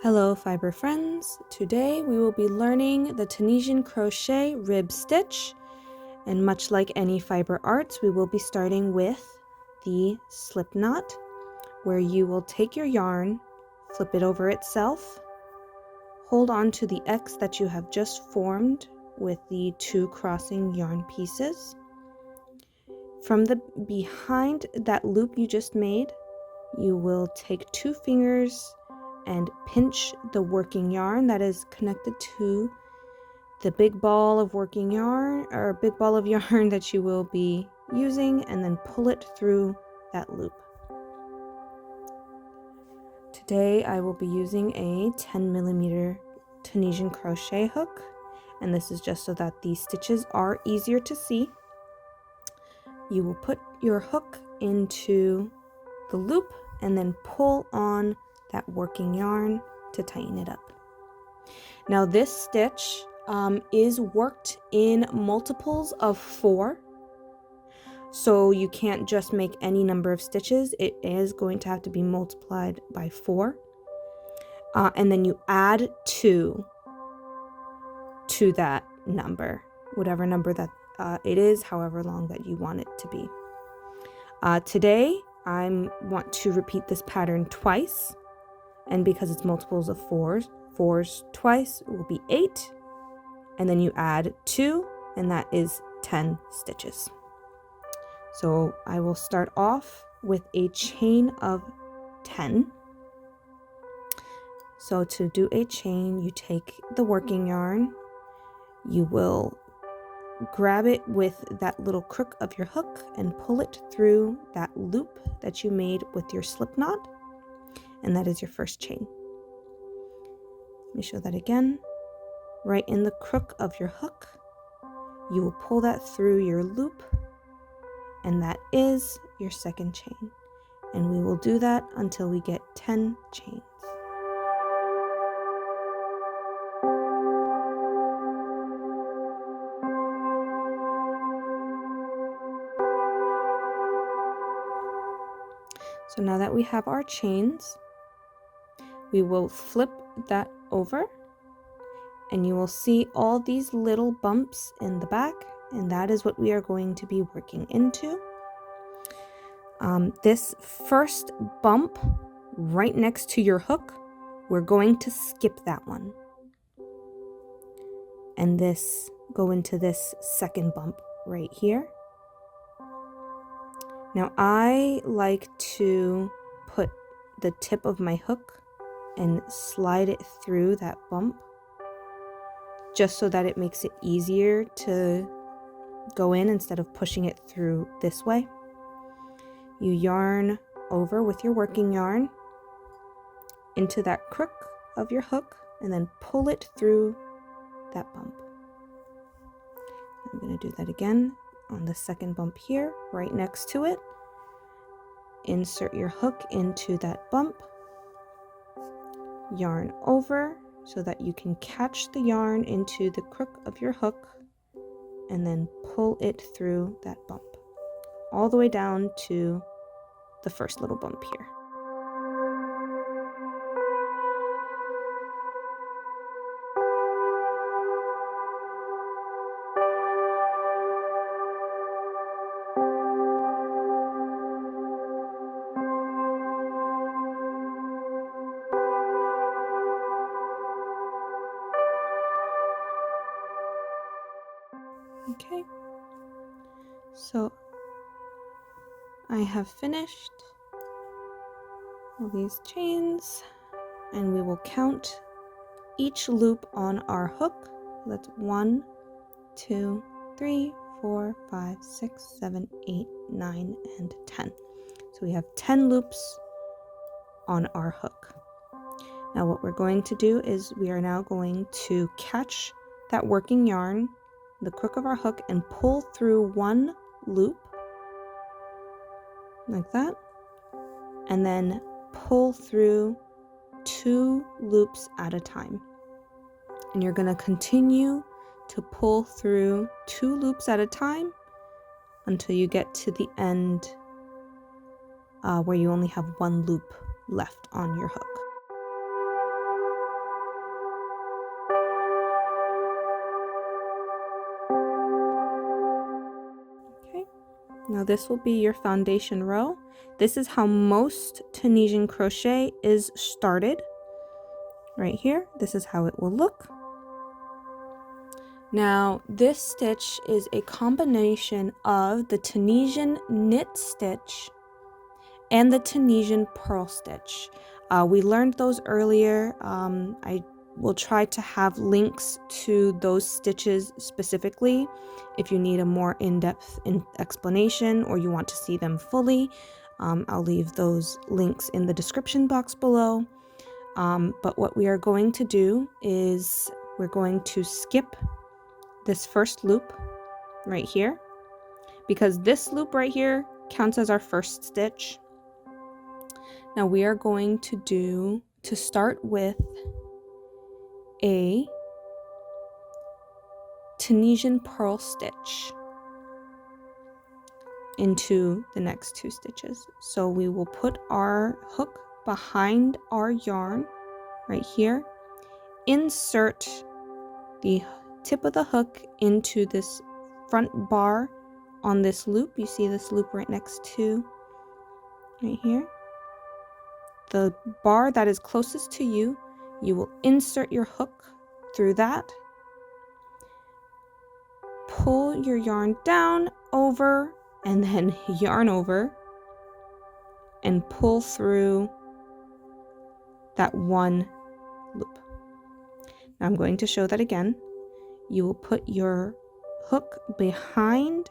Hello fiber friends, today we will be learning the Tunisian crochet rib stitch, and much like any fiber arts we will be starting with the slip knot, where you will take your yarn, flip it over itself, hold on to the X that you have just formed with the two crossing yarn pieces. From the behind that loop you just made, you will take two fingers and pinch the working yarn that is connected to the big ball of working yarn or big ball of yarn that you will be using, and then pull it through that loop. Today I will be using a 10mm Tunisian crochet hook, and this is just so that these stitches are easier to see. You will put your hook into the loop and then pull on that working yarn to tighten it up. Now this stitch is worked in multiples of 4, so you can't just make any number of stitches. It is going to have to be multiplied by 4, and then you add 2 to that number, whatever number that it is, however long that you want it to be. Today I want to repeat this pattern twice, and because it's multiples of 4s twice will be 8, and then you add 2, and that is 10 stitches. So I will start off with a chain of 10. So to do a chain, you take the working yarn, you will grab it with that little crook of your hook and pull it through that loop that you made with your slip knot, and that is your first chain. Let me show that again. Right in the crook of your hook, you will pull that through your loop, and that is your second chain. And we will do that until we get 10 chains. So now that we have our chains, we will flip that over, and you will see all these little bumps in the back, and that is what we are going to be working into. This first bump right next to your hook, we're going to skip that one, and go into this second bump right here. Now I like to put the tip of my hook and slide it through that bump, just so that it makes it easier to go in instead of pushing it through this way. You yarn over with your working yarn into that crook of your hook and then pull it through that bump. I'm going to do that again on the second bump here, right next to it. Insert your hook into that bump, yarn over so that you can catch the yarn into the crook of your hook, and then pull it through that bump all the way down to the first little bump here. Okay, so I have finished all these chains, and we will count each loop on our hook. That's 1, 2, 3, 4, 5, 6, 7, 8, 9, and 10. So we have 10 loops on our hook. Now what we're going to do is we are now going to catch that working yarn, the crook of our hook, and pull through one loop like that, and then pull through 2 loops at a time. And you're going to continue to pull through 2 loops at a time until you get to the end where you only have 1 loop left on your hook. this will be your foundation row. This is how most Tunisian crochet is started. Right here, this is how it will look. Now, this stitch is a combination of the Tunisian knit stitch and the Tunisian purl stitch. We learned those earlier. I will try to have links to those stitches specifically if you need a more in-depth explanation or you want to see them fully. I'll leave those links in the description box below. But what we are going to do is we're going to skip this first loop right here, because this loop right here counts as our first stitch. Now we are going to start with a Tunisian purl stitch into the next two stitches. So we will put our hook behind our yarn right here, insert the tip of the hook into this front bar on this loop. You see this loop right next to right here. The bar that is closest to you, you will insert your hook through that, pull your yarn down, over, and then yarn over and pull through that one loop. Now I'm going to show that again. You will put your hook behind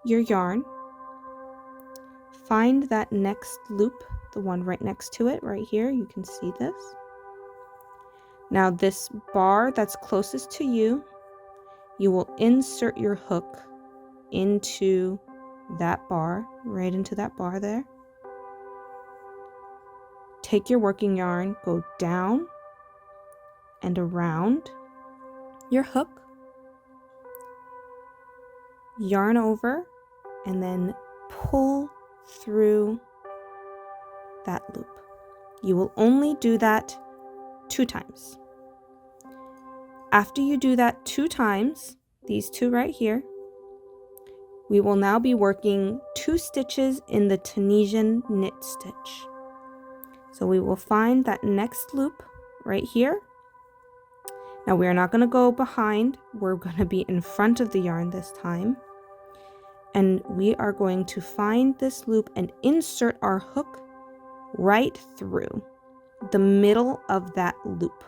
your yarn, find that next loop, the one right next to it right here. You can see this. Now this bar that's closest to you, you will insert your hook into that bar, right into that bar there. Take your working yarn, go down and around your hook, yarn over, and then pull through that loop. You will only do that 2 times. After you do that 2 times, these two right here, we will now be working 2 stitches in the Tunisian knit stitch. So we will find that next loop right here. Now we are not going to go behind, we're going to be in front of the yarn this time. And we are going to find this loop and insert our hook right through the middle of that loop,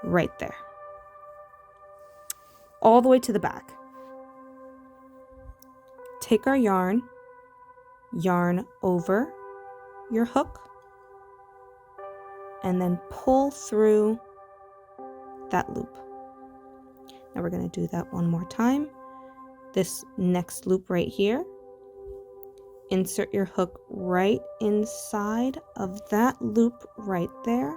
right there, all the way to the back. Take our yarn, yarn over your hook, and then pull through that loop. Now we're going to do that one more time. This next loop right here, insert your hook right inside of that loop right there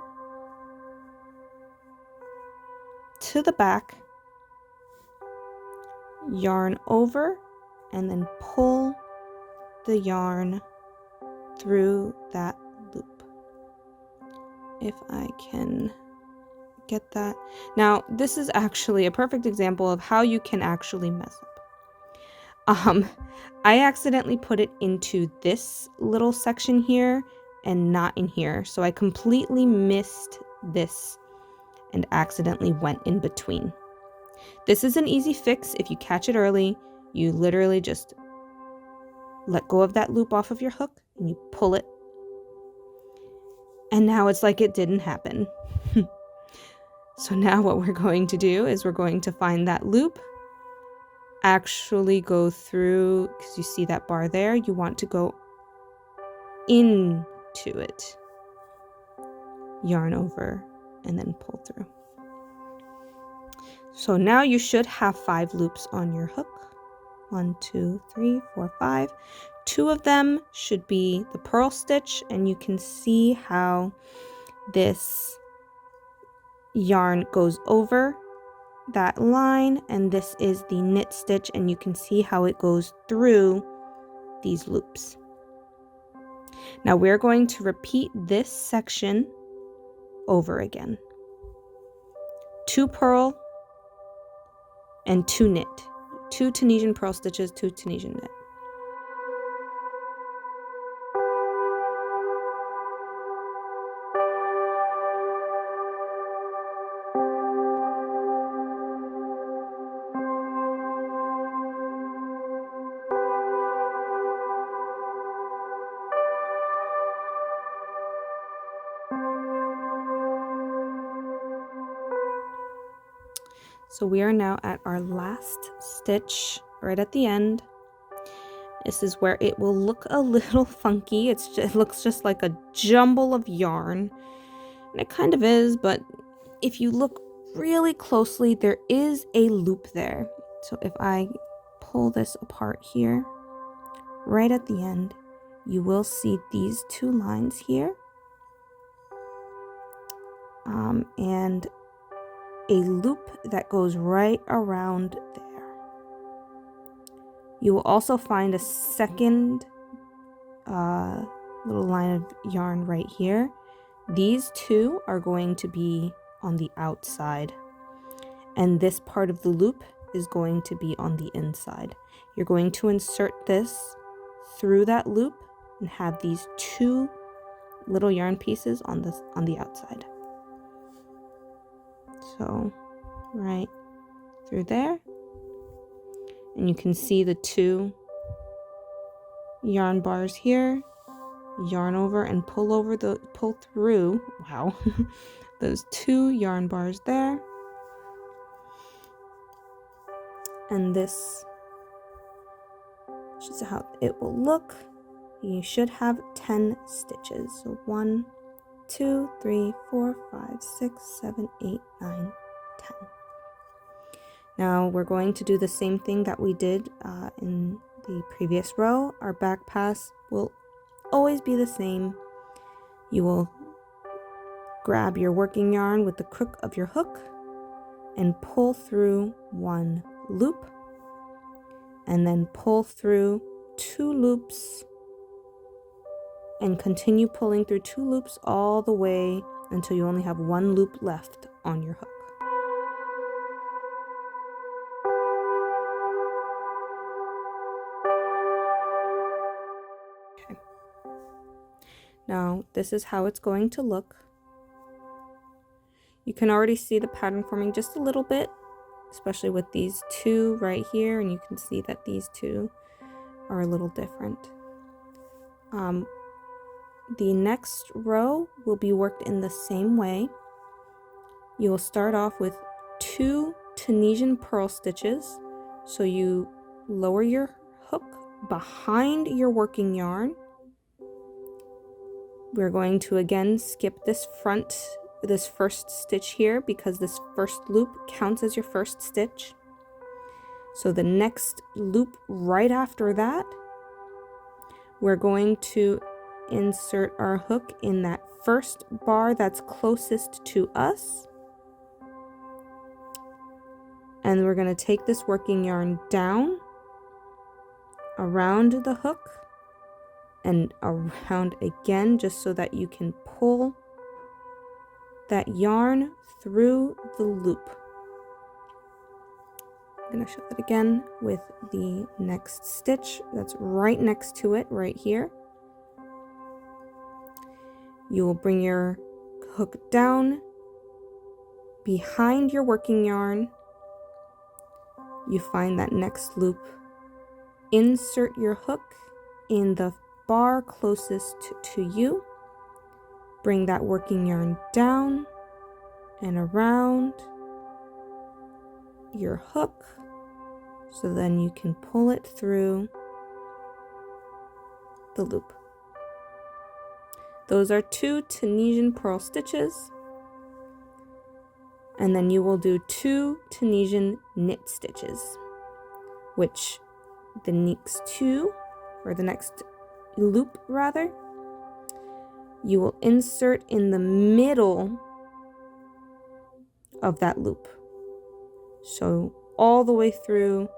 to the back, yarn over, and then pull the yarn through that loop. If I can get that. Now, this is actually a perfect example of how you can actually mess up. I accidentally put it into this little section here and not in here. So I completely missed this and accidentally went in between. This is an easy fix. If you catch it early, you literally just let go of that loop off of your hook and you pull it. And now it's like it didn't happen. So now what we're going to do is we're going to find that loop, actually go through, because you see that bar there, you want to go into it, yarn over, and then pull through. So now you should have 5 loops on your hook. 1, 2, 3, 4, 5. 2 of them should be the purl stitch, and you can see how this yarn goes over that line, and this is the knit stitch, and you can see how it goes through these loops. Now we're going to repeat this section over again. 2 purl and 2 knit. 2 Tunisian purl stitches, 2 Tunisian knit. So we are now at our last stitch right at the end. This is where it will look a little funky. It looks just like a jumble of yarn. And it kind of is, but if you look really closely, there is a loop there. So if I pull this apart here, right at the end, you will see these two lines here. And a loop that goes right around there. You will also find a second little line of yarn right here. These two are going to be on the outside, and this part of the loop is going to be on the inside. You're going to insert this through that loop and have these two little yarn pieces on the outside. So right through there, and you can see the two yarn bars here. Yarn over and pull through, wow, those two yarn bars there. And this is how it will look. You should have 10 stitches. So 1, 2, 3, 4, 5, 6, 7, 8, 9, 10. Now we're going to do the same thing that we did in the previous row. Our back pass will always be the same. You will grab your working yarn with the crook of your hook and pull through one loop, and then pull through 2 loops, and continue pulling through 2 loops all the way until you only have 1 loop left on your hook. Okay. Now this is how it's going to look. You can already see the pattern forming just a little bit, especially with these two right here, and you can see that these two are a little different. The next row will be worked in the same way. You will start off with 2 Tunisian purl stitches. So you lower your hook behind your working yarn. We're going to again skip this first stitch here because this first loop counts as your first stitch. So the next loop right after that, we're going to insert our hook in that first bar that's closest to us. And we're going to take this working yarn down around the hook and around again, just so that you can pull that yarn through the loop. I'm going to show that again with the next stitch that's right next to it right here. You will bring your hook down behind your working yarn. You find that next loop, insert your hook in the bar closest to you, bring that working yarn down and around your hook, so then you can pull it through the loop. Those are 2 Tunisian purl stitches, and then you will do 2 Tunisian knit stitches, which the next 2, or the next loop rather, you will insert in the middle of that loop. So all the way through,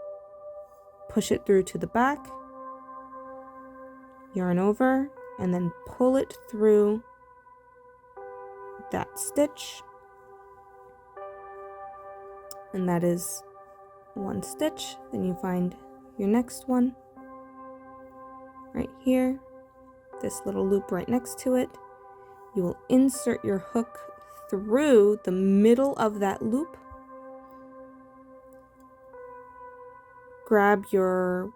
push it through to the back, yarn over, and then pull it through that stitch. And that is 1 stitch. Then you find your next one right here, this little loop right next to it. You will insert your hook through the middle of that loop, grab your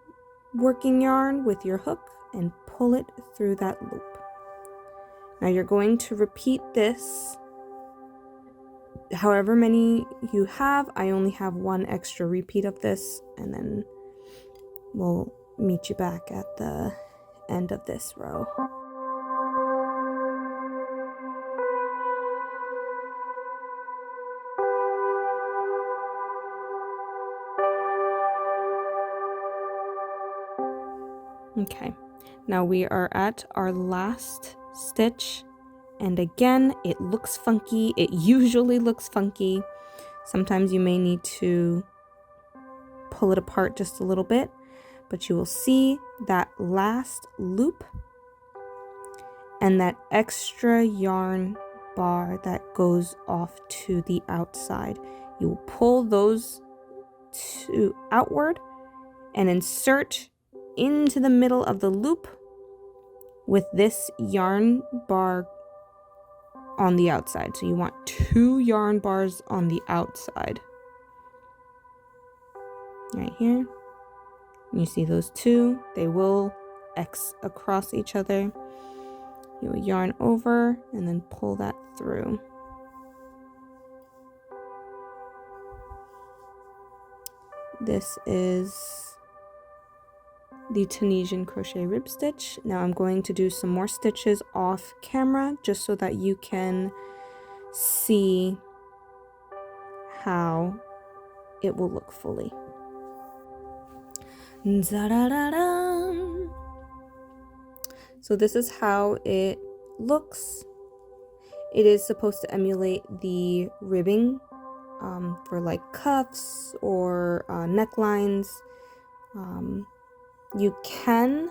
working yarn with your hook and pull it through that loop. Now you're going to repeat this however many you have. I only have one extra repeat of this, and then we'll meet you back at the end of this row. Okay, now we are at our last stitch, and again, it looks funky. It usually looks funky. Sometimes you may need to pull it apart just a little bit, but you will see that last loop and that extra yarn bar that goes off to the outside. You will pull those two outward and insert into the middle of the loop with this yarn bar on the outside. So you want 2 yarn bars on the outside. Right here. You see those 2, they will X across each other. You will yarn over and then pull that through. This is the Tunisian crochet rib stitch. Now I'm going to do some more stitches off camera just so that you can see how it will look fully. So this is how it looks. It is supposed to emulate the ribbing for like cuffs or necklines. You can,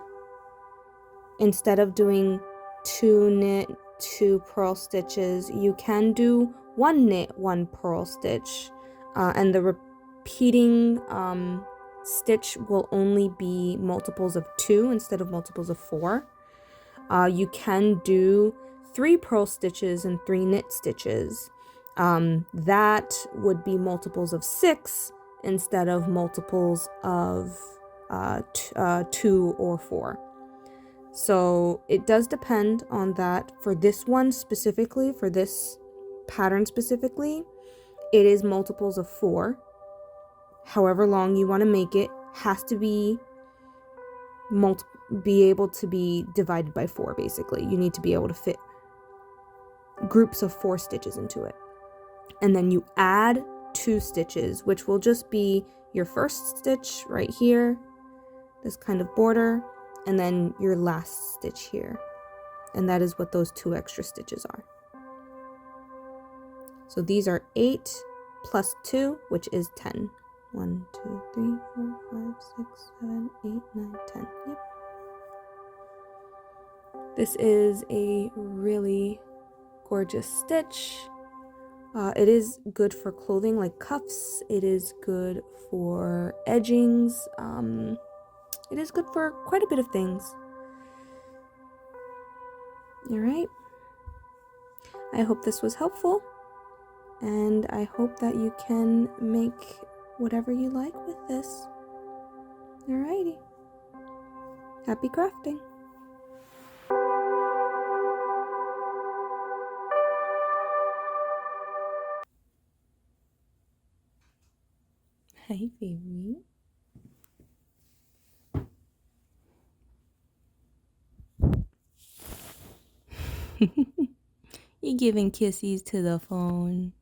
instead of doing 2 knit, 2 purl stitches, you can do 1 knit, 1 purl stitch, and the repeating stitch will only be multiples of 2 instead of multiples of 4. You can do 3 purl stitches and 3 knit stitches. That would be multiples of 6 instead of multiples of 2 or 4. So it does depend on that. For this one specifically, for this pattern specifically, it is multiples of 4. However long you want to make it has to be able to be divided by 4. Basically, you need to be able to fit groups of 4 stitches into it, and then you add 2 stitches, which will just be your first stitch right here, this kind of border, and then your last stitch here, and that is what those 2 extra stitches are. So these are 8 plus 2, which is 10. 1, 2, 3, 4, 5, 6, 7, 8, 9, 10. Yep. This is a really gorgeous stitch. It is good for clothing like cuffs. It is good for edgings. It is good for quite a bit of things. All right. I hope this was helpful, and I hope that you can make whatever you like with this. Alrighty. Happy crafting. Hey, baby. You're giving kissies to the phone.